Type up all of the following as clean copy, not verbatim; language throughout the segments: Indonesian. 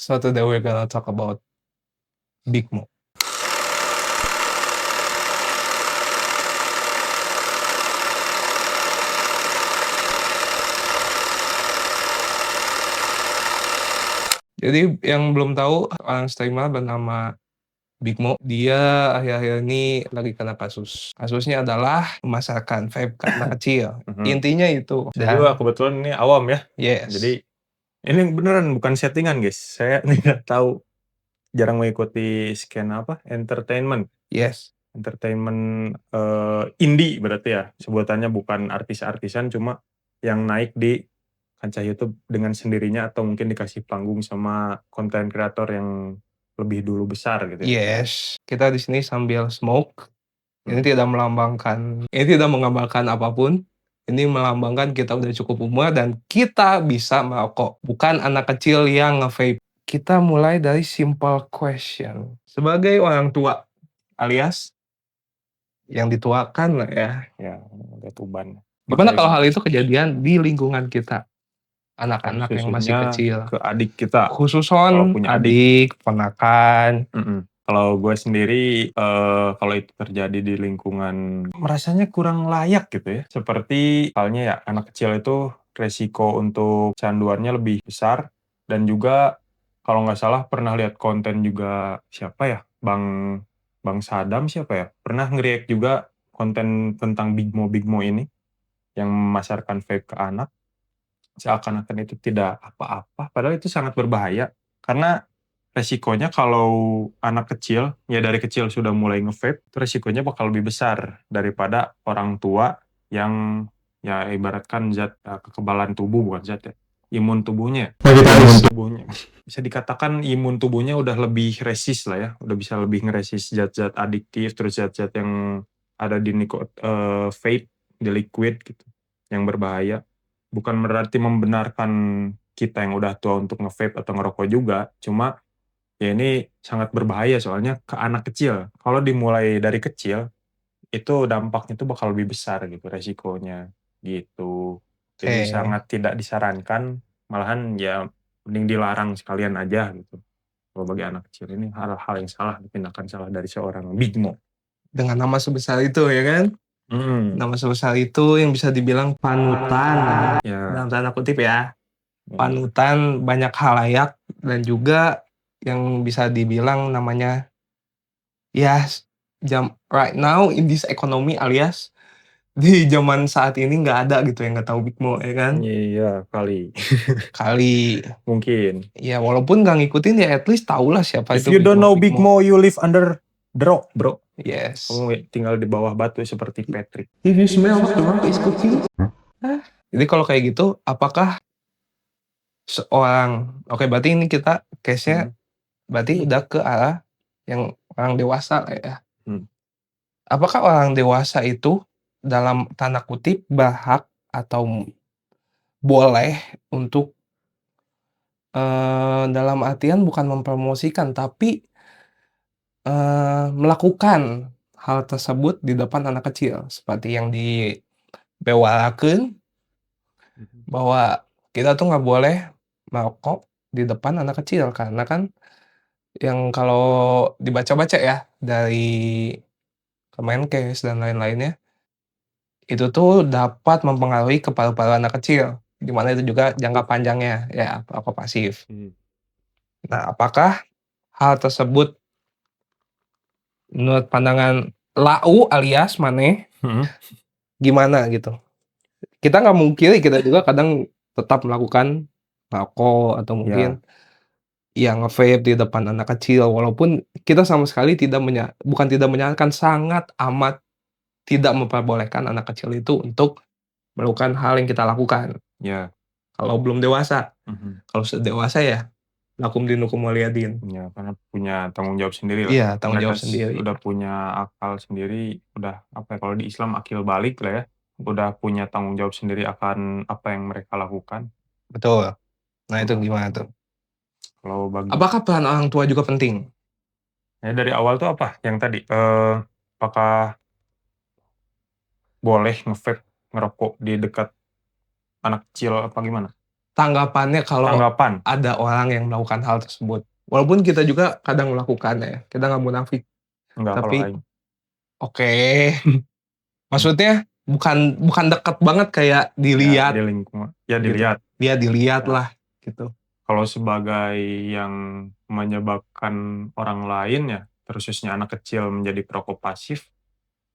So today we're gonna talk about Big Mo. Jadi yang belum tahu, orang streamer bernama Big Mo, dia akhir-akhir ini lagi kena kasus. Kasusnya adalah memasarkan vape ke anak kecil. Intinya itu. Saya juga kebetulan ini awam ya. Yes. Jadi ini beneran bukan settingan guys. Saya tidak tahu, jarang mengikuti skena entertainment. Yes. Entertainment indie berarti ya. Sebutannya bukan artis-artisan, cuma yang naik di kancah YouTube dengan sendirinya atau mungkin dikasih panggung sama konten kreator yang lebih dulu besar gitu ya. Yes. Kita di sini sambil smoke. Ini tidak menggambarkan apapun. Ini melambangkan kita udah cukup umur dan kita bisa merokok. Bukan anak kecil yang nge-vape. Kita mulai dari simple question. Sebagai orang tua, alias yang dituakan lah ya. Ya, udah tuban. Gimana kalau hal itu kejadian di lingkungan kita? Anak-anak yang masih Khususnya kecil. ke adik kita. Khususon Kalau punya adik, ponakan. Kalau gue sendiri, kalau itu terjadi di lingkungan, merasanya kurang layak gitu ya. Seperti halnya ya, anak kecil itu resiko untuk kecanduannya lebih besar. Dan juga, kalau nggak salah pernah lihat konten juga, siapa ya? Bang Sadam siapa ya? Pernah nge-react juga konten tentang Big Mo ini, yang memasarkan vape ke anak. Seakan-akan itu tidak apa-apa, padahal itu sangat berbahaya. Karena resikonya kalau anak kecil, ya dari kecil sudah mulai nge-vape, itu resikonya bakal lebih besar daripada orang tua yang ya ibaratkan kekebalan tubuh, bukan zat ya, imun tubuhnya. Bisa dikatakan imun tubuhnya udah lebih resist lah ya, udah bisa lebih ngeresist zat-zat adiktif, terus zat-zat yang ada di vape, di liquid gitu, yang berbahaya. Bukan berarti membenarkan kita yang udah tua untuk nge-vape atau ngerokok juga, cuma ya ini sangat berbahaya soalnya ke anak kecil. Kalau dimulai dari kecil, itu dampaknya tuh bakal lebih besar gitu resikonya, gitu. Jadi sangat tidak disarankan, malahan ya mending dilarang sekalian aja gitu. Kalau bagi anak kecil ini hal-hal yang salah, tindakan salah dari seorang Big Mo. Dengan nama sebesar itu ya kan? Nama sebesar itu yang bisa dibilang panutan. Dalam tanda kutip ya. Panutan banyak halayak dan juga yang bisa dibilang namanya ya right now in this economy alias di zaman saat ini nggak ada gitu yang nggak tahu Big Mo ya kan? Iya kali. Mungkin. Ya walaupun nggak ngikutin ya at least tahulah siapa If itu you Big don't Mo. know Big Mo, you live under the rock, bro. Yes. Kamu tinggal di bawah batu seperti Patrick. If you smell what the rock is cooking. Jadi kalau kayak gitu, apakah oke berarti ini kita case-nya berarti udah ke arah yang orang dewasa lah ya. Apakah orang dewasa itu dalam tanda kutip berhak atau boleh untuk dalam artian bukan mempromosikan tapi melakukan hal tersebut di depan anak kecil seperti yang dibewalakeun bahwa kita tuh nggak boleh merokok di depan anak kecil karena kan yang kalau dibaca-baca ya dari Kemenkes dan lain-lainnya, itu tuh dapat mempengaruhi ke paru-paru anak kecil, di mana itu juga jangka panjangnya ya perokok pasif. Nah, apakah hal tersebut menurut pandangan lau alias maneh gimana gitu? Kita nggak mungkiri kita juga kadang tetap melakukan merokok atau mungkin yang nge-vape di depan anak kecil walaupun kita sama sekali bukan tidak menyarankan, sangat amat tidak memperbolehkan anak kecil itu untuk melakukan hal yang kita lakukan. Ya. Kalau belum dewasa. Kalau sudah dewasa ya lakum dinukum waliyadin. Ya, karena punya tanggung jawab sendiri lah. Iya, tanggung jawab sendiri. Udah punya akal sendiri, udah kalau di Islam akil balik lah ya. Udah punya tanggung jawab sendiri akan apa yang mereka lakukan. Betul. Nah, itu gimana tuh? Apakah peran orang tua juga penting? Ya dari awal tuh apa? Yang tadi, apakah boleh nge-vape, ngerokok di dekat anak kecil apa gimana? tanggapannya kalau Tanggapan? ada orang yang melakukan hal tersebut. Walaupun kita juga kadang melakukannya ya, kita nggak munafik, Enggak kalau tapi aing. oke. Mmm, Maksudnya bukan bukan deket banget kayak ya di dilihat lingkungan ya gitu. dilihat. Dia dilihat Ya, lah gitu. kalau sebagai yang menyebabkan orang lain ya, khususnya anak kecil menjadi perokok pasif,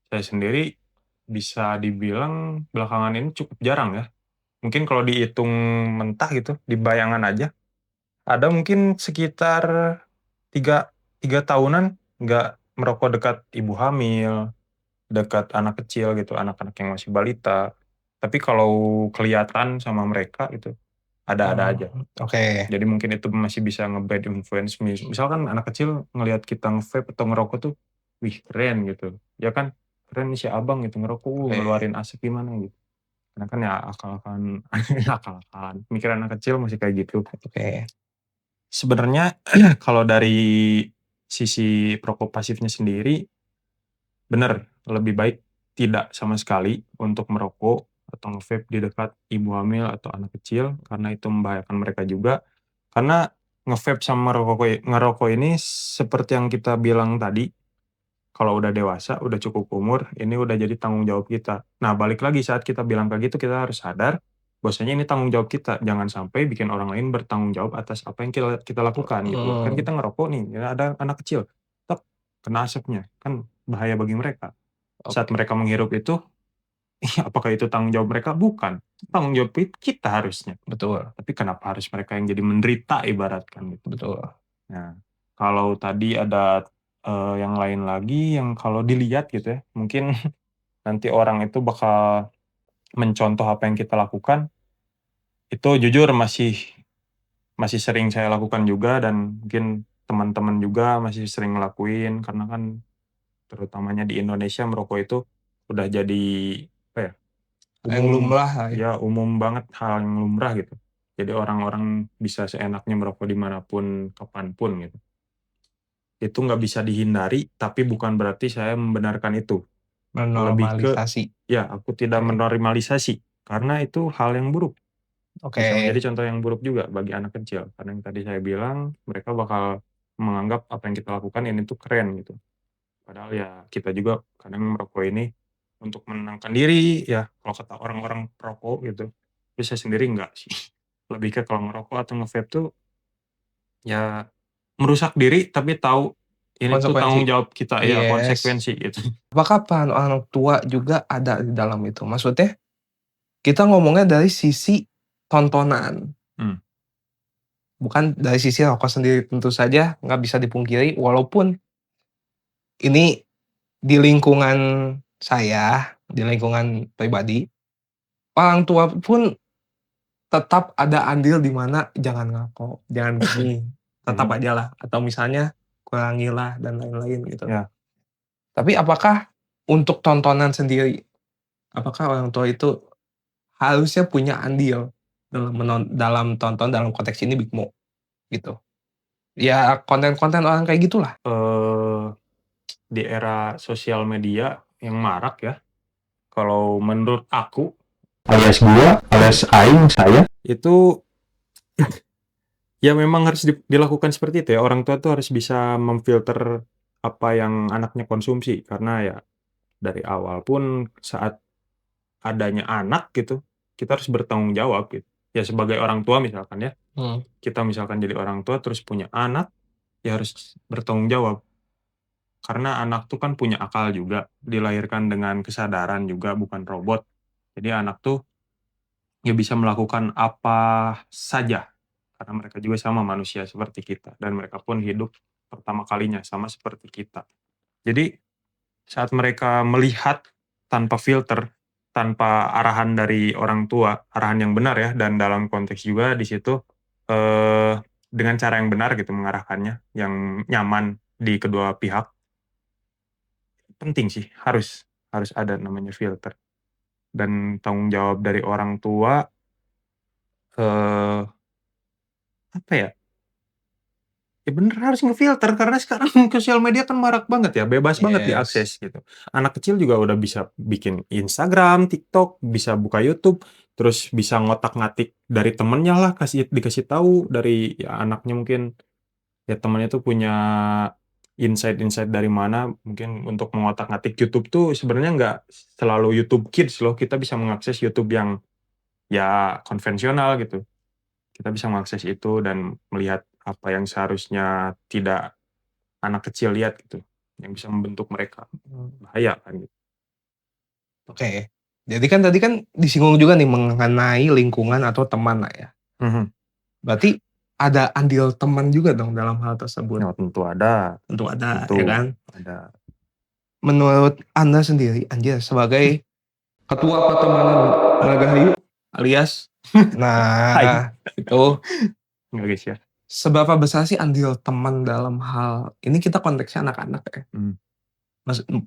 saya sendiri bisa dibilang belakangan ini cukup jarang ya. Mungkin kalau dihitung mentah gitu, di bayangan aja, ada mungkin sekitar 3 3 tahunan nggak merokok dekat ibu hamil, dekat anak kecil gitu, anak-anak yang masih balita. Tapi kalau kelihatan sama mereka gitu, ada-ada aja. Oke. Jadi mungkin itu masih bisa nge-bad influence misalkan anak kecil ngelihat kita nge-vape atau ngerokok tuh, "Wih keren," gitu, ya kan, "Keren nih si Abang gitu ngerokok, Oke. ngeluarin asap gimana," gitu. Karena kan ya akal-akalan akal-akalan, pemikiran anak kecil masih kayak gitu. Oke. Sebenarnya kalau dari sisi perokok pasifnya sendiri, bener, lebih baik tidak sama sekali untuk merokok atau nge-vape di dekat ibu hamil atau anak kecil, karena itu membahayakan mereka juga. Karena nge-vape sama ngerokok ini seperti yang kita bilang tadi, kalau udah dewasa, udah cukup umur, ini udah jadi tanggung jawab kita. Nah, balik lagi saat kita bilang kayak gitu, kita harus sadar bahwasanya ini tanggung jawab kita. Jangan sampai bikin orang lain bertanggung jawab atas apa yang kita lakukan gitu. Kan kita ngerokok nih, ya ada anak kecil, tek, kena asapnya, kan bahaya bagi mereka. Saat Oke. mereka menghirup itu, apakah itu tanggung jawab mereka? Bukan. Tanggung jawab kita harusnya. Betul Tapi kenapa harus mereka yang jadi menderita ibaratkan gitu. betul. Nah, kalau tadi ada, yang lain lagi yang kalau dilihat gitu ya, mungkin nanti orang itu bakal mencontoh apa yang kita lakukan, itu jujur masih masih sering saya lakukan juga dan mungkin teman-teman juga masih sering ngelakuin karena kan terutamanya di Indonesia merokok itu udah jadi, apa ya, Yang umum lumrah lah ya. ya umum banget, hal yang lumrah gitu. Jadi orang-orang bisa seenaknya merokok di mana pun, kapan pun gitu. Itu nggak bisa dihindari, tapi bukan berarti saya membenarkan itu. Lebih ke, Menormalisasi. ya aku tidak Oke. menormalisasi, karena itu hal yang buruk. Bisa Oke. menjadi contoh yang buruk juga bagi anak kecil. Karena yang tadi saya bilang, mereka bakal menganggap apa yang kita lakukan ini tuh keren gitu. Padahal ya kita juga kadang merokok ini untuk menenangkan diri, ya kalau kata orang-orang perokok gitu. Tapi saya sendiri enggak sih. Lebih ke kalau ngerokok atau nge-vape tuh, ya merusak diri tapi tahu ini tuh Konsekuensi. tanggung jawab kita, ya Yes. konsekuensi gitu. Apakah peran orang tua juga ada di dalam itu? Maksudnya, kita ngomongnya dari sisi tontonan, Mmm, bukan dari sisi rokok sendiri. Tentu saja nggak bisa dipungkiri walaupun ini di lingkungan saya, di lingkungan pribadi, orang tua pun tetap ada andil di mana jangan ngerokok, jangan gini, tetap mhm, ajalah atau misalnya kurangilah dan lain-lain gitu. ya, Tapi apakah untuk tontonan sendiri, apakah orang tua itu harusnya punya andil dalam tonton dalam konteks ini Big Mo gitu? Ya konten-konten orang kayak gitulah. eee, di era sosial media yang marak ya, kalau menurut aku, alias gua, alias aing, saya, itu ya memang harus dilakukan seperti itu ya, orang tua tuh harus bisa memfilter apa yang anaknya konsumsi. Karena ya dari awal pun saat adanya anak gitu, kita harus bertanggung jawab gitu. Ya sebagai orang tua misalkan ya, Hmm. kita misalkan jadi orang tua terus punya anak, ya harus bertanggung jawab. Karena anak tuh kan punya akal juga, dilahirkan dengan kesadaran juga, bukan robot. Jadi anak tuh ya bisa melakukan apa saja, karena mereka juga sama manusia seperti kita, dan mereka pun hidup pertama kalinya sama seperti kita. Jadi saat mereka melihat tanpa filter, tanpa arahan dari orang tua, arahan yang benar ya, dan dalam konteks juga di situ, dengan cara yang benar gitu mengarahkannya, yang nyaman di kedua pihak, penting sih, harus harus ada namanya filter. Dan tanggung jawab dari orang tua, eee, apa ya, Ya bener harus ngefilter karena sekarang sosial media kan marak banget ya, bebas banget Yes. diakses gitu. Anak kecil juga udah bisa bikin Instagram, TikTok, bisa buka YouTube, terus bisa ngotak-ngatik dari temennya lah, dikasih tahu dari ya anaknya mungkin ya temennya tuh punya insight-insight dari mana mungkin untuk mengotak-ngatik YouTube tuh sebenarnya nggak selalu YouTube Kids loh, kita bisa mengakses YouTube yang ya konvensional gitu. Kita bisa mengakses itu dan melihat apa yang seharusnya tidak anak kecil lihat gitu, yang bisa membentuk mereka. Bahaya kan gitu. Oke. Jadi kan tadi kan disinggung juga nih mengenai lingkungan atau teman lah ya. Mhm. Berarti ada andil teman juga dong dalam hal tersebut? Ya tentu ada, Tentu ada, ya tentu kan? ada. Menurut Anda sendiri, Anjas sebagai ketua pertemanan Margahayu alias Hai. nah, itu Enggak guys ya. seberapa besar sih andil teman dalam hal ini kita konteksnya anak-anak ya? Mhm.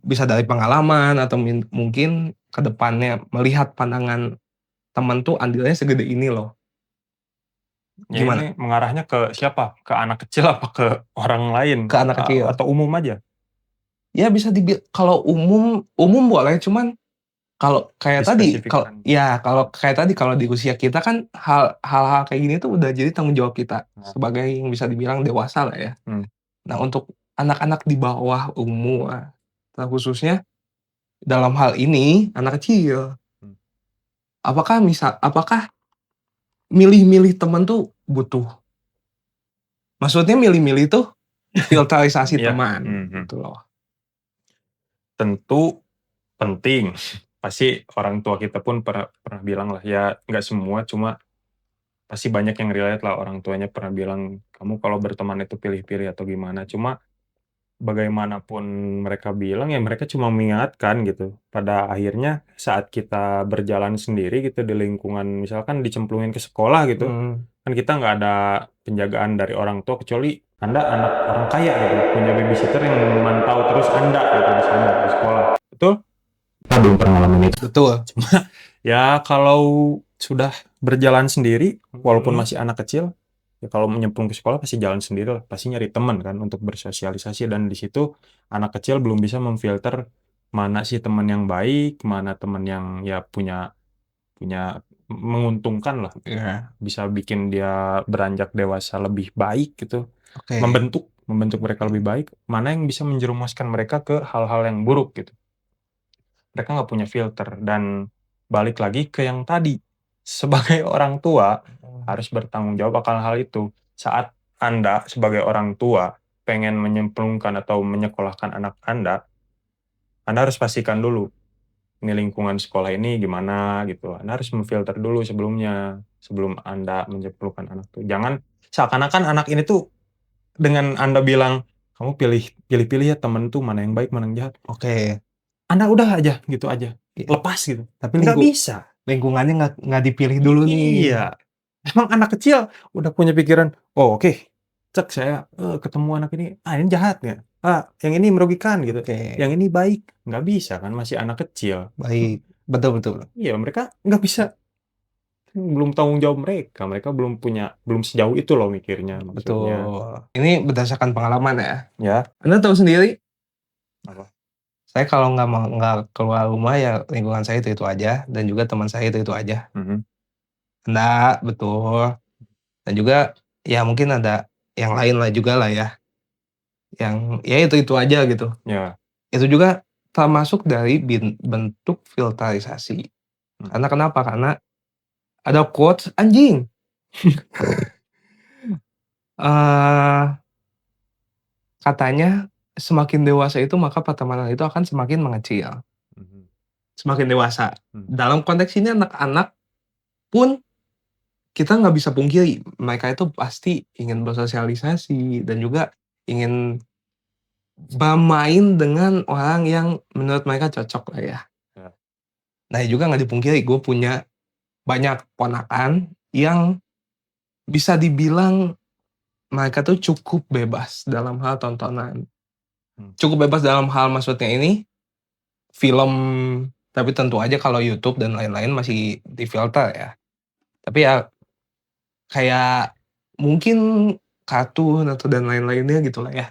Bisa dari pengalaman atau mungkin ke depannya melihat pandangan teman tuh andilnya segede ini loh, Ya gimana? ini mengarahnya ke siapa? Ke anak kecil apa ke orang lain? Ke anak kecil? Atau umum aja? Ya bisa kalau umum umum boleh, cuman kalau kayak tadi, Dispesifikkan. kalau kayak tadi, kalau di usia kita kan hal-hal kayak gini tuh udah jadi tanggung jawab kita Nah, sebagai yang bisa dibilang dewasa lah ya. hmm. Nah, untuk anak-anak di bawah umur, nah khususnya dalam hal ini anak kecil, Hmm. apakah milih-milih teman tuh butuh? Maksudnya milih-milih tuh filterisasi Iya, teman mhm. gitu loh. Tentu penting. Pasti orang tua kita pun pernah bilang lah, ya nggak semua, cuma pasti banyak yang relate lah orang tuanya pernah bilang, "Kamu kalau berteman itu pilih-pilih," atau gimana. Cuma bagaimanapun mereka bilang, ya mereka cuma mengingatkan gitu. Pada akhirnya saat kita berjalan sendiri gitu di lingkungan, misalkan dicemplungin ke sekolah gitu, Mhm, kan kita nggak ada penjagaan dari orang tua kecuali Anda anak orang kaya gitu, punya babysitter yang memantau terus Anda gitu di sana di sekolah. Betul? Kita belum pernah ngalamin itu. betul. Cuma ya kalau sudah berjalan sendiri, walaupun Mhm, masih anak kecil, ya kalau menyemplung ke sekolah pasti jalan sendiri lah, pasti nyari teman kan untuk bersosialisasi dan di situ anak kecil belum bisa memfilter mana sih teman yang baik, mana teman yang ya punya punya menguntungkan lah, iya, bisa bikin dia beranjak dewasa lebih baik gitu, oke. membentuk mereka lebih baik, mana yang bisa menjerumuskan mereka ke hal-hal yang buruk gitu. Mereka nggak punya filter dan balik lagi ke yang tadi, sebagai orang tua harus bertanggung jawab akan hal itu. Saat Anda sebagai orang tua pengen menyemplungkan atau menyekolahkan anak Anda harus pastikan dulu, ini lingkungan sekolah ini gimana gitu. Anda harus memfilter dulu sebelumnya, sebelum Anda menyemplungkan anak tuh. Jangan seakan-akan anak ini tuh dengan Anda bilang, "Kamu pilih-pilih ya temen tuh mana yang baik, mana yang jahat." Oke, Anda udah aja, gitu aja, iya. lepas gitu. Tapi Nggak bisa. lingkungannya nggak dipilih dulu nih. Iya, emang anak kecil udah punya pikiran, "Oh oke, cek saya, ketemu anak ini, ah ini jahat nggak? Ah yang ini merugikan," gitu, Oke, "yang ini baik." Nggak bisa kan, masih anak kecil. baik. Betul betul. Iya, mereka nggak bisa, belum tanggung jawab mereka belum sejauh itu loh mikirnya maksudnya. Betul. Ini berdasarkan pengalaman ya. Ya, Anda tahu sendiri, apa? saya kalau nggak keluar rumah ya lingkungan saya itu aja dan juga teman saya itu aja. Mhm, Enggak, betul. Dan juga ya mungkin ada yang lain lah juga lah ya, yang ya itu aja gitu. ya, Itu juga termasuk dari bentuk filterisasi. mhm, Karena kenapa? Karena ada quotes anjing, eee, katanya semakin dewasa itu maka pertemanan itu akan semakin mengecil, mhm, semakin dewasa. mhm, Dalam konteks ini anak-anak pun kita nggak bisa pungkiri mereka itu pasti ingin bersosialisasi dan juga ingin bermain dengan orang yang menurut mereka cocok lah ya. ya, Nah juga nggak dipungkiri gue punya banyak ponakan yang bisa dibilang mereka tuh cukup bebas dalam hal tontonan. mmm, Cukup bebas dalam hal maksudnya ini, film, tapi tentu aja kalau YouTube dan lain-lain masih difilter ya. Tapi ya kayak mungkin kartun atau dan lain-lainnya gitulah ya.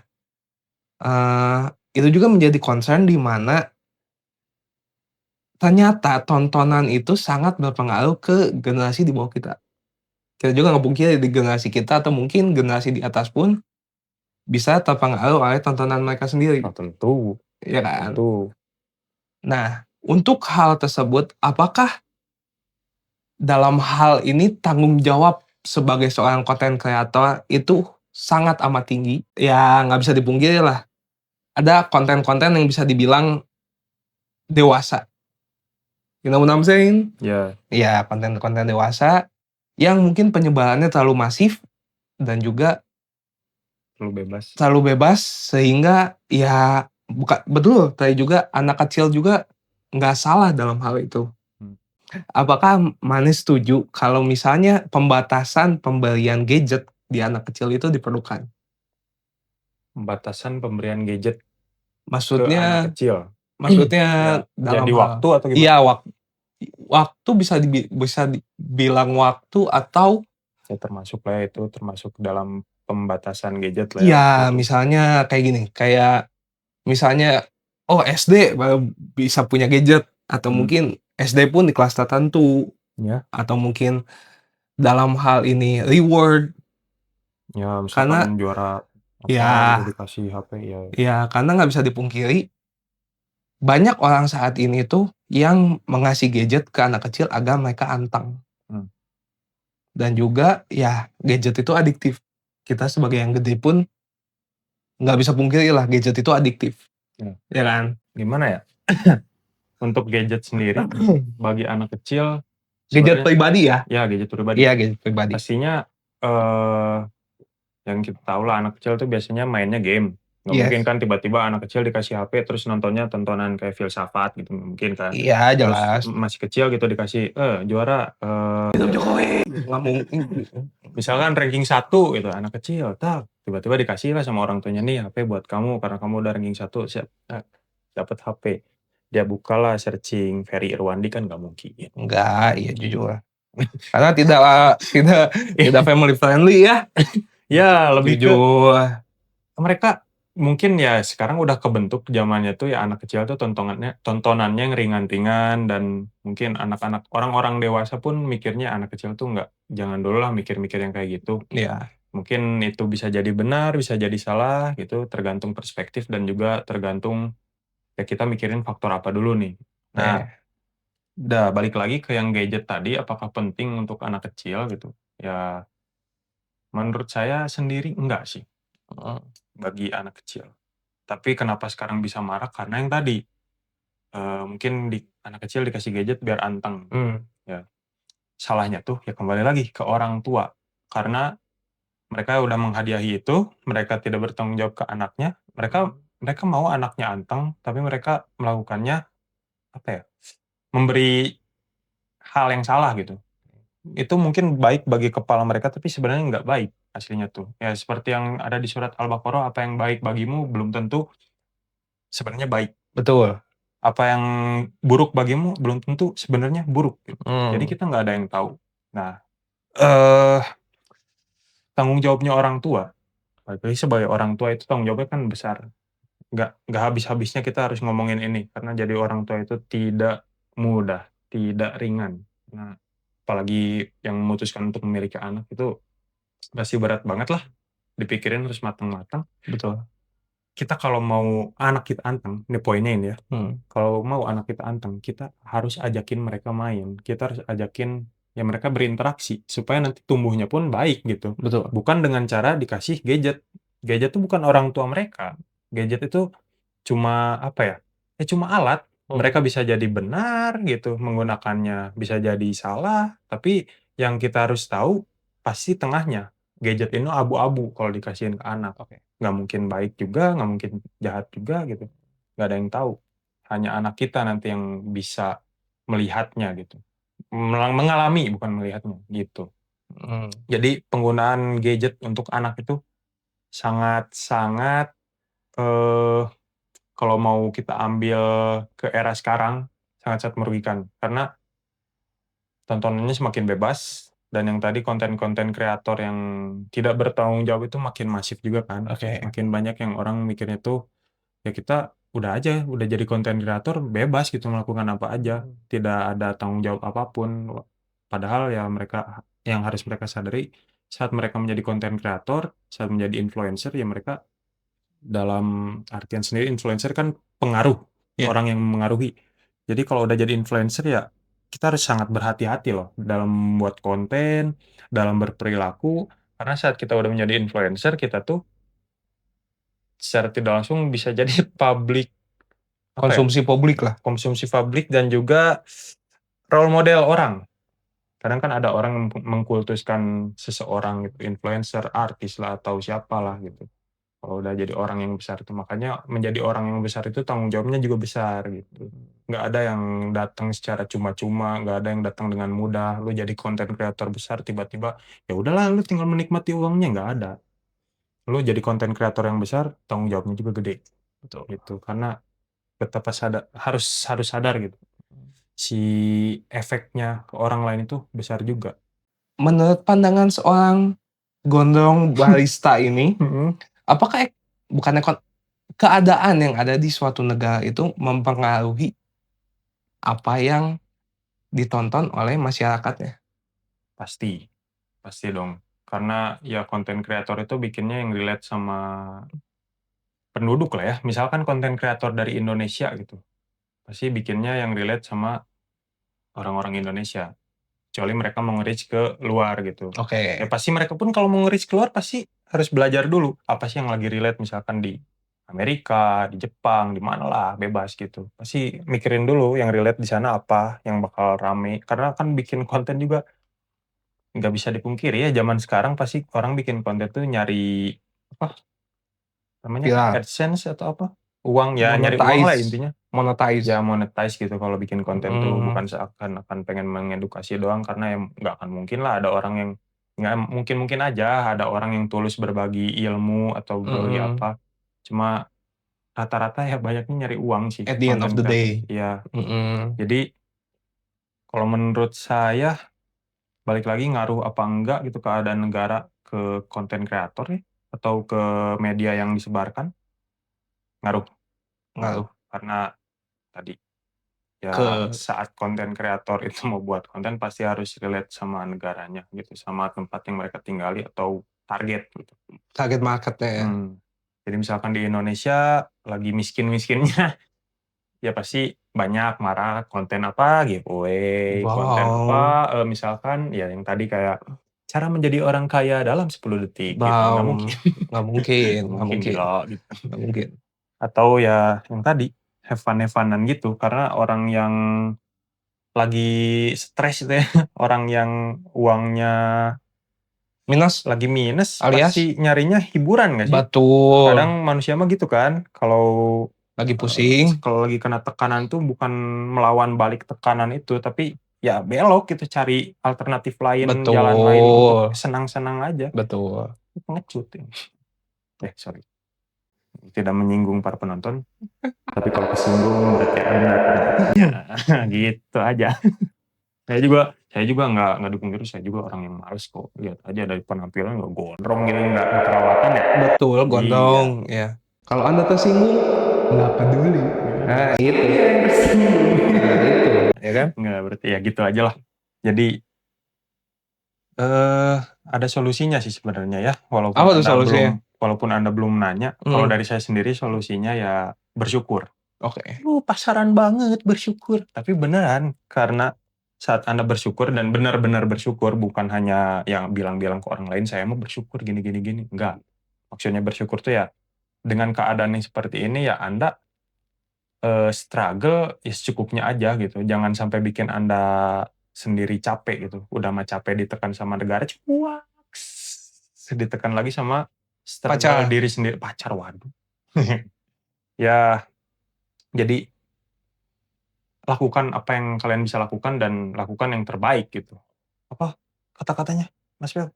Itu juga menjadi concern di mana ternyata tontonan itu sangat berpengaruh ke generasi di bawah kita. Kita juga nggak pungkiri di generasi kita atau mungkin generasi di atas pun bisa terpengaruh oleh tontonan mereka sendiri, Oh, tentu, ya kan? tentu. Nah, untuk hal tersebut, apakah dalam hal ini tanggung jawab sebagai seorang konten kreator itu sangat amat tinggi? Ya nggak bisa dipungkiri lah, ada konten-konten yang bisa dibilang dewasa. You know what I'm saying? Ya, Ya, konten-konten dewasa yang mungkin penyebarannya terlalu masif dan juga terlalu bebas. terlalu bebas sehingga ya betul, tadi juga anak kecil juga nggak salah dalam hal itu. Apakah Manis setuju kalau misalnya pembatasan pembelian gadget di anak kecil itu diperlukan? Pembatasan pemberian gadget ke Maksudnya anak kecil. maksudnya Ya, dalam jadi hal waktu atau gimana? iya, waktu bisa dibilang waktu atau Ya termasuk lah ya, itu termasuk dalam pembatasan gadget lah ya iya, waktu itu. misalnya kayak gini, kayak misalnya, oh SD baru bisa punya gadget, atau mungkin SD pun di kelas tertentu, Ya, atau mungkin dalam hal ini reward, ya karena misalkan juara apa gitu ya dikasih HP ya. ya karena nggak bisa dipungkiri, banyak orang saat ini tuh yang mengasih gadget ke anak kecil agar mereka antang. Hmm. Dan juga ya gadget itu adiktif. Kita sebagai yang gede pun nggak bisa pungkiri lah gadget itu adiktif. Ya kan? Gimana ya? Untuk gadget sendiri bagi anak kecil Gadget sebenarnya pribadi ya? ya gadget pribadi. Iya, gadget pribadi. Pastinya yang kita tahu lah anak kecil tuh biasanya mainnya game. Nggak Yes. mungkin kan tiba-tiba anak kecil dikasih HP terus nontonnya tontonan kayak filsafat gitu, nggak mungkin kan. Iya, Terus jelas. masih kecil gitu dikasih, juara Hidup Jokowi. Nggak mungkin. misalkan ranking 1 gitu, anak kecil, tiba-tiba dikasih lah sama orang tuanya, nih HP buat kamu karena kamu udah ranking 1, siap, dapat HP. Dia bukalah searching Ferry Irwandi, kan nggak mungkin. Enggak, iya jujur. Karena tidak family friendly ya. Ya, lebih ke Jujur. mereka mungkin ya sekarang udah kebentuk zamannya tuh ya anak kecil tuh tontonannya yang ringan-ringan, dan mungkin anak-anak orang-orang dewasa pun mikirnya anak kecil tuh jangan dulu lah mikir-mikir yang kayak gitu. Iya. Mungkin itu bisa jadi benar, bisa jadi salah gitu, tergantung perspektif dan juga tergantung ya kita mikirin faktor apa dulu nih. Nah, udah balik lagi ke yang gadget tadi, apakah penting untuk anak kecil gitu? Ya, menurut saya sendiri enggak sih bagi anak kecil. Tapi kenapa sekarang bisa marak? Karena yang tadi, mungkin anak kecil dikasih gadget biar anteng. Ya, salahnya tuh ya kembali lagi ke orang tua. Karena mereka udah menghadiahi itu, mereka tidak bertanggung jawab ke anaknya, mereka mau anaknya anteng, tapi mereka melakukannya, apa ya, memberi hal yang salah gitu. Itu mungkin baik bagi kepala mereka, tapi sebenarnya nggak baik aslinya tuh. Ya seperti yang ada di surat Al-Baqarah, apa yang baik bagimu belum tentu sebenarnya baik. Betul. Apa yang buruk bagimu belum tentu sebenarnya buruk gitu. Jadi Hmm. kita nggak ada yang tahu. Nah, eh tanggung jawabnya orang tua, apalagi sebagai orang tua itu tanggung jawabnya kan besar. Nggak habis-habisnya kita harus ngomongin ini, karena jadi orang tua itu tidak mudah, tidak ringan. Nah, apalagi yang memutuskan untuk memiliki anak itu pasti berat banget lah, dipikirin harus matang-matang. Betul. Kita kalau mau anak kita anteng, ini poinnya ini ya, kalau mau anak kita anteng, kita harus ajakin mereka main, kita harus ajakin ya mereka berinteraksi, supaya nanti tumbuhnya pun baik gitu. Betul. Bukan dengan cara dikasih gadget. Gadget itu bukan orang tua mereka. Gadget itu cuma, apa ya, cuma alat. Mereka bisa jadi benar gitu menggunakannya, bisa jadi salah, tapi yang kita harus tahu pasti tengahnya. Gadget ini abu-abu kalau dikasihin ke anak. Nggak mungkin baik juga, nggak mungkin jahat juga gitu. Nggak ada yang tahu. Hanya anak kita nanti yang bisa melihatnya gitu. Mengalami, bukan melihatnya gitu. Jadi penggunaan gadget untuk anak itu sangat-sangat, kalau mau kita ambil ke era sekarang, sangat-sangat merugikan. Karena tontonannya semakin bebas, Dan yang tadi konten-konten kreator yang tidak bertanggung jawab itu makin masif juga kan. Oke. Makin banyak yang orang mikirnya tuh, ya kita udah aja, udah jadi konten kreator bebas gitu melakukan apa aja, tidak ada tanggung jawab apapun. Padahal ya yang harus mereka sadari, saat mereka menjadi konten kreator, saat menjadi influencer, ya mereka dalam artian sendiri influencer kan pengaruh, Iya. orang yang mengaruhi. Jadi kalau udah jadi influencer ya kita harus sangat berhati-hati loh dalam membuat konten, dalam berperilaku, karena saat kita udah menjadi influencer, kita tuh secara tidak langsung bisa jadi public, apa ya, Konsumsi publik lah. konsumsi publik dan juga role model orang. Kadang kan ada orang yang mengkultuskan seseorang gitu, influencer, artis lah, atau siapalah gitu. Kalau udah jadi orang yang besar itu, makanya menjadi orang yang besar itu tanggung jawabnya juga besar gitu. Nggak ada yang datang secara cuma-cuma, nggak ada yang datang dengan mudah. Lu jadi konten kreator besar tiba-tiba, ya udahlah lu tinggal menikmati uangnya, nggak ada. Lu jadi konten kreator yang besar, tanggung jawabnya juga gede Betul. gitu. Karena betapa harus sadar gitu. Si efeknya ke orang lain itu besar juga. Menurut pandangan seorang gondrong barista ini, apakah bukannya keadaan yang ada di suatu negara itu mempengaruhi apa yang ditonton oleh masyarakatnya? Pasti, pasti dong. Karena ya konten kreator itu bikinnya yang relate sama penduduk lah ya. Misalkan konten kreator dari Indonesia gitu, pasti bikinnya yang relate sama orang-orang Indonesia. Kecuali mereka mau nge-reach ke luar gitu. Ya Oke. pasti mereka pun kalau mau nge-reach keluar pasti harus belajar dulu apa sih yang lagi relate, misalkan di Amerika, di Jepang, di mana lah, bebas gitu. Pasti mikirin dulu yang relate di sana apa, yang bakal rame. Karena kan bikin konten juga nggak bisa dipungkiri ya, zaman sekarang pasti orang bikin konten tuh nyari apa namanya, Viral. AdSense atau apa, uang ya, nyari uang lah intinya. Monetize. Ya monetize gitu kalau bikin konten tuh, bukan Mhm. seakan-akan pengen mengedukasi doang, karena ya nggak akan mungkin lah ada orang yang nggak mungkin aja ada orang yang tulus berbagi ilmu atau berbagi Mhm. apa. Cuma rata-rata ya banyaknya nyari uang sih At the end of konten the kreator. day. Iya, Mhm. jadi kalau menurut saya balik lagi ngaruh apa enggak gitu keadaan negara ke konten kreator ya, atau ke media yang disebarkan, ngaruh. Ngaruh Ngaruh, karena tadi, ya ke saat konten kreator itu mau buat konten pasti harus relate sama negaranya gitu, sama tempat yang mereka tinggali atau target gitu. target market-nya ya. Jadi misalkan di Indonesia lagi miskin-miskinnya, ya pasti banyak marah konten apa, giveaway, konten Wow. apa, misalkan ya yang tadi kayak cara menjadi orang kaya dalam 10 detik gitu, nggak mungkin. Nggak mungkin Nggak nggak mungkin, mungkin gila gitu. nggak mungkin. Atau ya yang tadi, have fun-an gitu, karena orang yang lagi stres itu ya, orang yang uangnya Minus lagi minus, alias pasti nyarinya hiburan nggak sih? betul, Kadang manusia mah gitu kan, kalau, lagi pusing, kalau lagi kena tekanan tuh bukan melawan balik tekanan itu, tapi ya belok gitu, cari alternatif lain, jalan lain untuk betul, senang-senang aja. betul. Pengecut ini. Sorry. Tidak menyinggung para penonton, tapi kalau kesinggung berarti Anda ya, gitu aja. Saya juga nggak dukung gitu, saya juga orang yang males kok. Lihat aja dari penampilan nggak gondrong gitu, nggak perawatan ya. Betul, Iya. gondrong, ya. Kalau Anda tersinggung, nggak peduli. Nah, itu. Nah, itu, ya kan? Nggak, berarti ya gitu aja lah. Jadi, ada solusinya sih sebenarnya ya, Apa tuh solusinya? walaupun Anda belum nanya, kalau dari saya sendiri solusinya ya bersyukur. Oke. Pasaran banget bersyukur. Tapi beneran, karena saat Anda bersyukur dan benar-benar bersyukur, bukan hanya yang bilang-bilang ke orang lain, "Saya mah bersyukur gini gini gini." Enggak. Maksudnya bersyukur tuh ya, dengan keadaan yang seperti ini ya Anda, struggle ya secukupnya aja gitu. Jangan sampai bikin Anda sendiri capek gitu. Udah mah capek ditekan sama negara, cuaks, ditekan lagi sama struggle Pacar. diri sendiri. Pacar, waduh. Ya, jadi lakukan apa yang kalian bisa lakukan dan lakukan yang terbaik gitu. Apa kata-katanya, Mas Fel?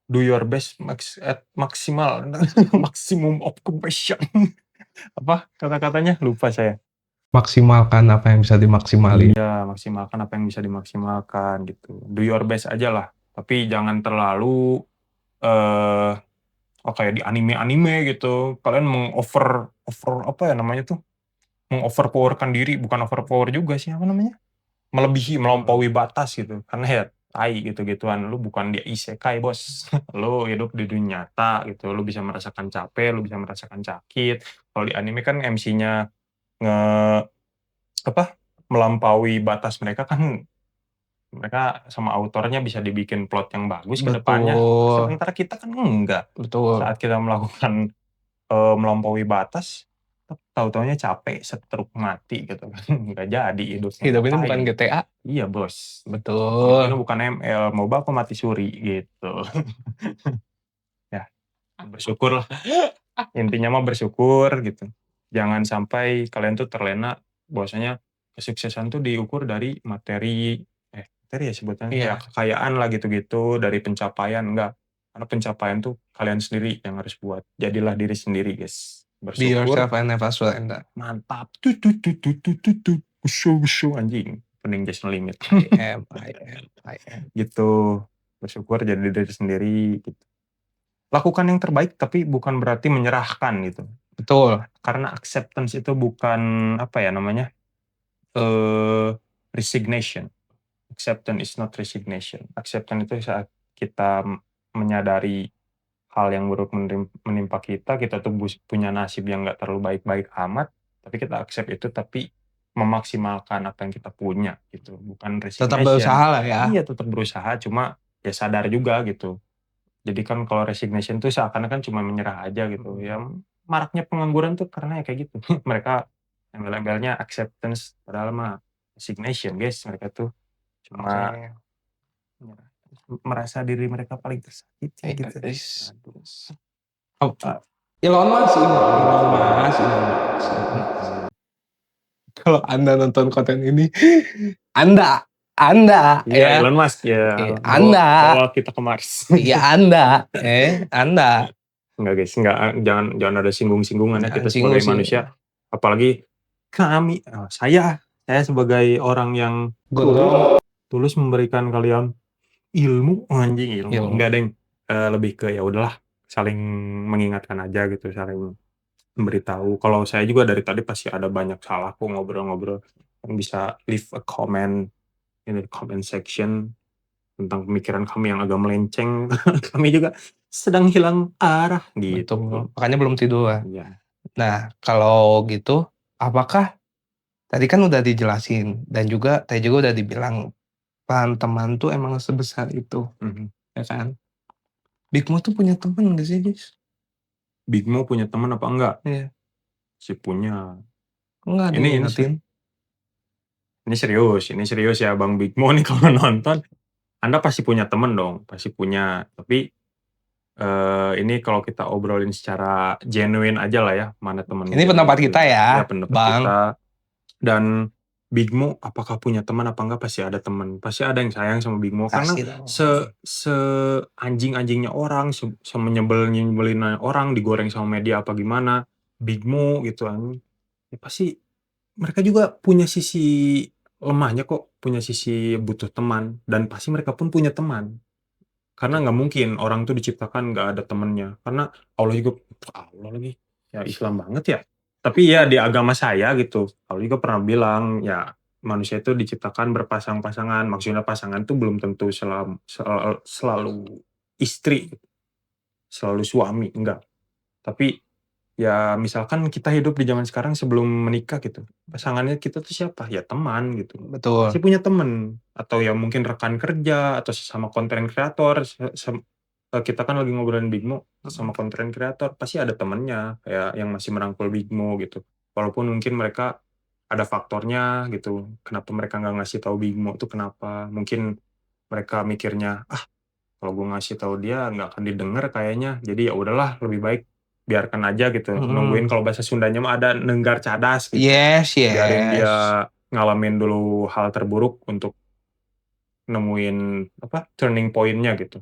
Do your best at maksimal, maximum of compassion. Apa kata-katanya? Lupa saya. Maksimalkan apa yang bisa dimaksimalin. Iya, maksimalkan apa yang bisa dimaksimalkan gitu. Do your best aja lah. Tapi jangan terlalu, kayak di anime-anime gitu, kalian over apa ya namanya tuh, meng-overpower-kan diri, bukan overpower juga sih, apa namanya, melebihi, melampaui batas gitu, karena ya tai gitu-gituan, lu bukan di isekai Bos, lu hidup di dunia nyata gitu, lu bisa merasakan capek, lu bisa merasakan sakit. Kalau di anime kan MC-nya nge apa, melampaui batas mereka kan, mereka sama autornya bisa dibikin plot yang bagus ke depannya, Betul, sementara kita kan enggak. betul. Saat kita melakukan, melampaui batas, tahu-tahunya capek, stroke, mati gitu kan, nggak jadi hidupnya, Hidup ini bukan ngapain? GTA. Iya Bos, ini Betul. bukan ML, mau baku mati suri gitu. Ya, bersyukurlah, intinya mah bersyukur gitu. Jangan sampai kalian tuh terlena bahwasanya kesuksesan tuh diukur dari materi ya sebutannya, ya Iya, kekayaan lah gitu-gitu, dari pencapaian, enggak. Karena pencapaian tuh kalian sendiri yang harus buat. Jadilah diri sendiri guys, be bersyukur, yourself and never surrender. mantap, tut, wusu, anjing, pening just no limit. I am. Gitu, bersyukur jadi diri sendiri gitu. Lakukan yang terbaik tapi bukan berarti menyerahkan gitu. Betul. Karena acceptance itu bukan, apa ya namanya, eee, resignation. Acceptance is not resignation. Acceptance itu saat kita menyadari hal yang buruk menimpa kita, kita tuh punya nasib yang nggak terlalu baik-baik amat, tapi kita accept itu, tapi memaksimalkan apa yang kita punya gitu, bukan Tetap resignation. berusaha lah ya. Iya, tetap berusaha, cuma ya sadar juga gitu. Jadi kan kalau resignation tuh seakan-akan cuma menyerah aja gitu, ya maraknya pengangguran tuh karena ya kayak gitu. Mereka embel-embelnya acceptance, padahal mah resignation guys, mereka tuh cuma Oke. menyerah, merasa diri mereka paling tersakiti gitu. Is Aduh. oh, Elon Musk ini, Elon Musk, Elon Musk, Elon Musk. Kalau Anda nonton konten ini, Anda Anda Iya, ya, Elon Musk ya, bawa Anda, bawa kita ke Mars. iya Anda, Anda. Enggak guys, enggak, jangan jangan ada singgung-singgungan ya, Jangan kita singgung sebagai sih. manusia, apalagi saya sebagai orang yang Gondrong. tulus memberikan kalian ilmu, anjing ilmu, Ilmu. enggak deng, lebih ke ya udahlah, saling mengingatkan aja gitu, saling memberitahu. Kalau saya juga dari tadi pasti ada banyak salah kok ngobrol-ngobrol, yang bisa leave a comment in the comment section tentang pemikiran kami yang agak melenceng. Kami juga sedang hilang arah Betul, gitu. makanya belum tidur. Iya. Nah, kalau gitu, apakah tadi kan udah dijelasin dan juga tadi juga udah dibilang peran teman tuh emang sebesar itu, Mhm. ya kan? Big Mo tuh punya temen nggak sih, Jis? Big Mo punya teman apa enggak? Iya, Sih punya. kok nggak ada yang Ini ngingetin? ini serius ya Bang Big Mo nih kalau nonton, Anda pasti punya temen dong, pasti punya. Tapi, ini kalau kita obrolin secara genuine aja lah ya, mana temen Ini pendapat kita genuine, ya ya, pendapat Bang. kita. Dan Big Mo apakah punya teman apa enggak, pasti ada teman. Pasti ada yang sayang sama Big Mo karena Pasti dong. seanjing-anjingnya orang, semenyebelin-nyebelinnya orang, digoreng sama media apa gimana, Big Mo gitu kan, ya pasti mereka juga punya sisi lemahnya kok, punya sisi butuh teman, dan pasti mereka pun punya teman. Karena nggak mungkin orang tuh diciptakan nggak ada temennya, karena Allah juga, Allah lagi, ya Islam banget ya. Tapi ya di agama saya gitu, Allah juga pernah bilang, ya manusia itu diciptakan berpasang-pasangan, maksudnya pasangan tuh belum tentu selalu istri, selalu suami, enggak. Tapi ya misalkan kita hidup di zaman sekarang sebelum menikah gitu, pasangannya kita tuh siapa? Ya teman gitu. Pasti Betul. punya temen, atau ya mungkin rekan kerja, atau sesama konten kreator, kita kan lagi ngobrolin Big Mo, sesama konten kreator, pasti ada temennya, kayak yang masih merangkul Big Mo gitu. Walaupun mungkin mereka ada faktornya gitu, kenapa mereka nggak ngasih tahu Big Mo itu kenapa. Mungkin mereka mikirnya, "Ah, kalau gue ngasih tahu dia nggak akan didengar kayaknya, jadi ya udahlah lebih baik biarkan aja gitu, nungguin," Mhm. kalau bahasa Sundanya mah ada "neunggar cadas" gitu. Yes, Biarin yes. dia ngalamin dulu hal terburuk untuk nemuin apa, turning point-nya gitu,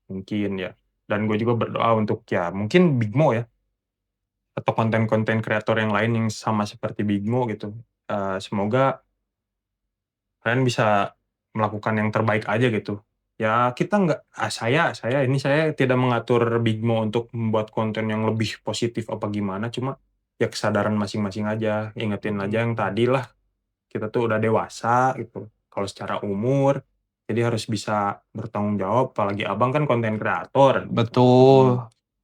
mungkin ya. Dan gue juga berdoa untuk ya mungkin Big Mo ya, atau konten-konten kreator yang lain yang sama seperti Big Mo gitu, semoga kalian bisa melakukan yang terbaik aja gitu. Ya kita nggak saya tidak mengatur Big Mo untuk membuat konten yang lebih positif apa gimana, cuma ya kesadaran masing-masing aja, ingetin aja yang tadi lah, kita tuh udah dewasa gitu, kalau secara umur, jadi harus bisa bertanggung jawab, apalagi Abang kan konten kreator gitu. Betul,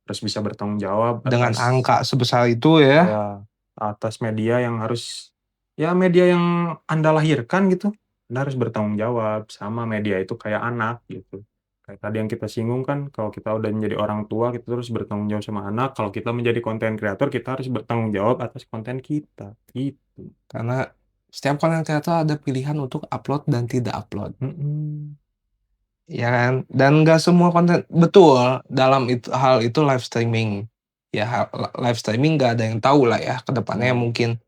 Harus bisa bertanggung jawab dengan atas angka sebesar itu ya. ya, atas media yang harus ya media yang Anda lahirkan gitu, Anda harus bertanggung jawab, sama media itu kayak anak gitu. Kayak tadi yang kita singgung kan, kalau kita udah menjadi orang tua, kita terus bertanggung jawab sama anak, kalau kita menjadi konten kreator, kita harus bertanggung jawab atas konten kita, gitu. Karena setiap konten kreator ada pilihan untuk upload dan tidak upload. Mhm. Ya kan? Dan nggak semua konten betul, dalam hal itu live streaming. Ya live streaming nggak ada yang tahu lah ya, ke depannya Nah, mungkin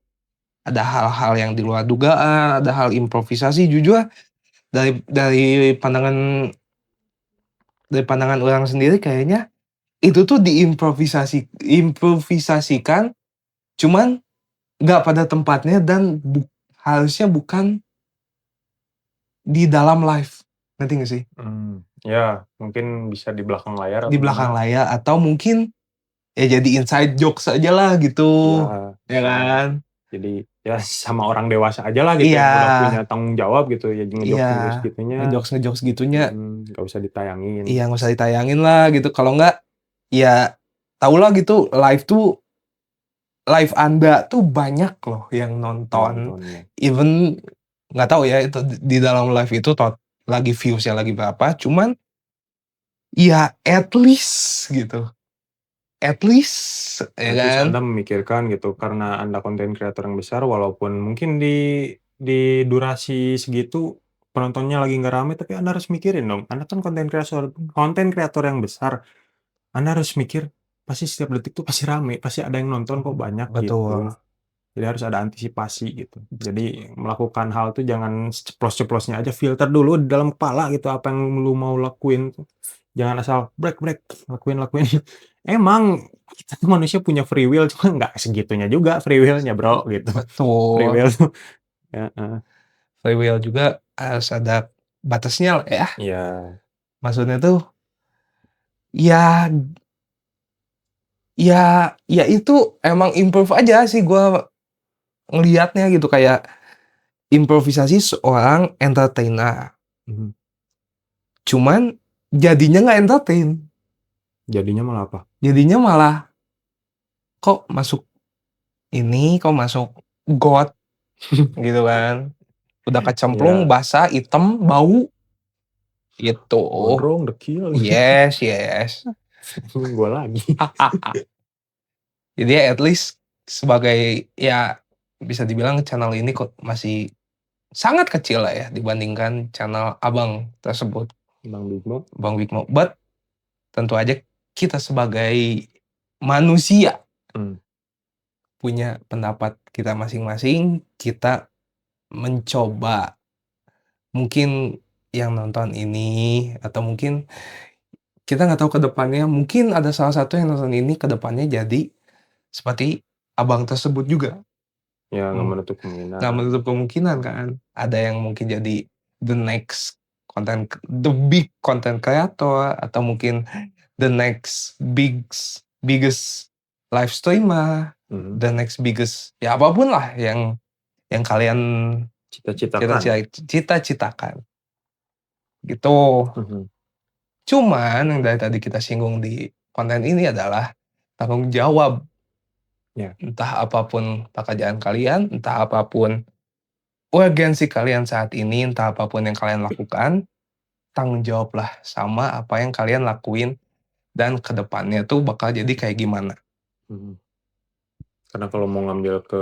ada hal-hal yang di luar dugaan, ada hal improvisasi. Jujur dari pandangan orang sendiri kayaknya itu tuh improvisasikan, cuman nggak pada tempatnya dan harusnya bukan di dalam live, ngerti nggak sih? ya mungkin bisa di belakang layar Di atau belakang gimana. layar atau mungkin ya jadi inside jokes aja lah gitu, Ya, ya kan? jadi ya sama orang dewasa aja lah gitu Iya, yang udah punya tanggung jawab gitu ya, iya, ngejokes-ngejokes gitunya, ngejokes-ngejokes gitunya, nggak usah ditayangin. iya nggak usah ditayangin lah gitu. Kalau nggak, ya tau lah gitu, live Anda tuh banyak loh yang nonton. Nontonnya. Even nggak tahu ya itu di dalam live itu lagi views-nya lagi berapa, cuman ya at least gitu. At least ya At least kan? Anda memikirkan gitu, karena Anda konten kreator yang besar, walaupun mungkin di durasi segitu penontonnya lagi nggak rame, tapi Anda harus mikirin dong, Anda kan konten kreator yang besar, Anda harus mikir, pasti setiap detik tuh pasti rame, pasti ada yang nonton kok banyak Betul. gitu. Jadi harus ada antisipasi gitu. Jadi melakukan hal tuh jangan ceplos-ceplosnya aja, filter dulu di dalam kepala gitu apa yang lu mau lakuin. Jangan asal brek brek, lakuin lakuin. Emang kita tuh manusia punya free will, cuma nggak segitunya juga free will-nya, Bro, gitu. Free Betul. will tuh heeh. Free will juga harus ada batasnya lah ya. Iya. Maksudnya tuh, ya ya itu emang improve aja sih gua ngelihatnya gitu, kayak improvisasi seorang entertainer. Mhm. Cuman jadinya nggak entertain, Jadinya malah apa? jadinya malah kok masuk kok masuk got gitu kan. Udah kecemplung, Iya, basah, hitam, bau, gitu. gondrong, dekil, Yes, yes. gua lagi. Jadi at least sebagai ya bisa dibilang channel ini kok masih sangat kecil lah ya dibandingkan channel Abang tersebut, Bang Bimo. Bang Bigmo. But tentu aja kita sebagai manusia Mmm. punya pendapat kita masing-masing, kita mencoba mungkin yang nonton ini atau mungkin kita nggak tahu ke depannya, mungkin ada salah satu yang nonton ini ke depannya jadi seperti Abang tersebut juga. Ya nggak Mmm, menutup nggak kemungkinan. menutup kemungkinan kan, ada yang mungkin jadi the big content creator atau mungkin the next biggest live streamer, Mhm. the next biggest ya apapun lah yang kalian Cita-citakan. cita-citakan, gitu. Mhm. Cuman yang dari tadi kita singgung di konten ini adalah tanggung jawab, Ya. entah apapun pekerjaan kalian, entah apapun urgensi kalian saat ini, entah apapun yang kalian lakukan, tanggung jawablah sama apa yang kalian lakuin dan ke depannya tuh bakal jadi kayak gimana. Mhm. Karena kalau mau ngambil ke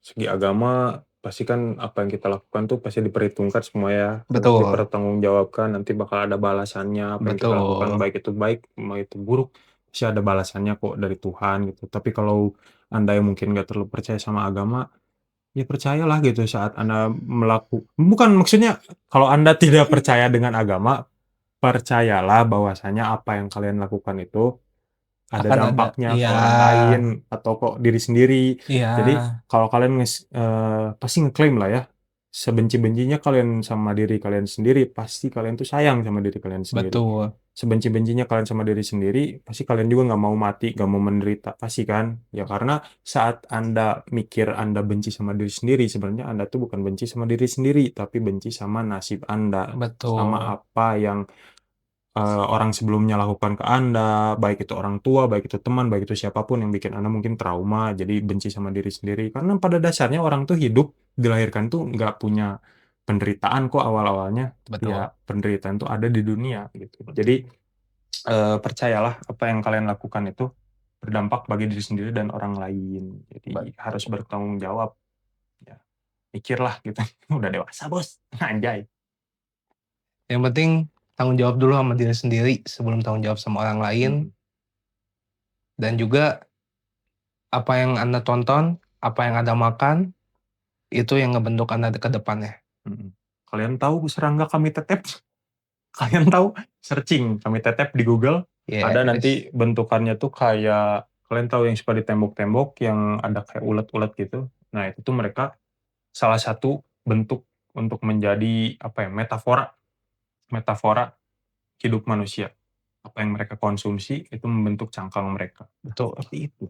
segi agama, pasti kan apa yang kita lakukan tuh pasti diperhitungkan semua ya, harus Betul, dipertanggungjawabkan, nanti bakal ada balasannya, apa yang kita lakukan betul. baik, mau itu buruk, pasti ada balasannya kok dari Tuhan gitu. Tapi kalau Anda yang mungkin nggak terlalu percaya sama agama, ya percayalah gitu saat Anda bukan maksudnya kalau Anda tidak percaya dengan agama, percayalah bahwasanya apa yang kalian lakukan itu ada Akan ada dampaknya ke iya, orang lain atau kok diri sendiri. iya, Jadi kalau kalian pasti ngeklaim lah ya, sebenci-bencinya kalian sama diri kalian sendiri, pasti kalian tuh sayang sama diri kalian sendiri. Betul. Sebenci-bencinya kalian sama diri sendiri, pasti kalian juga nggak mau mati, nggak mau menderita, pasti kan? Ya karena saat Anda mikir Anda benci sama diri sendiri, sebenarnya Anda tuh bukan benci sama diri sendiri, tapi benci sama nasib Anda, sama Betul. apa yang orang sebelumnya lakukan ke Anda, baik itu orang tua, baik itu teman, baik itu siapapun yang bikin Anda mungkin trauma, jadi benci sama diri sendiri. Karena pada dasarnya orang tuh hidup, dilahirkan tuh nggak punya penderitaan kok awal-awalnya. Betul. Ya penderitaan tuh ada di dunia gitu. Jadi percayalah apa yang kalian lakukan itu berdampak bagi diri sendiri dan orang lain. Jadi harus Betul. bertanggung jawab. Ya, mikirlah gitu. Udah dewasa bos, anjay. Yang penting tanggung jawab dulu sama diri sendiri sebelum tanggung jawab sama orang lain. Mm-mm. Dan juga apa yang Anda tonton, apa yang Anda makan, itu yang ngebentuk Anda ke depannya. Mm-mm. Kalian tahu serangga kami tetep? Kalian tahu? Searching kami tetep di Google, ada Yes. nanti bentukannya tuh kayak, kalian tahu yang suka di tembok-tembok yang ada kayak ulet-ulet gitu? Nah, itu tuh mereka salah satu bentuk untuk menjadi apa ya, metafora metafora hidup manusia. Apa yang mereka konsumsi itu membentuk cangkang mereka. Betul. Seperti itu.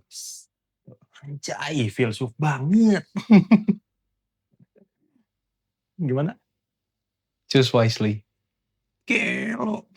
Anjay, filsuf banget. Gimana? Choose wisely. Gelo.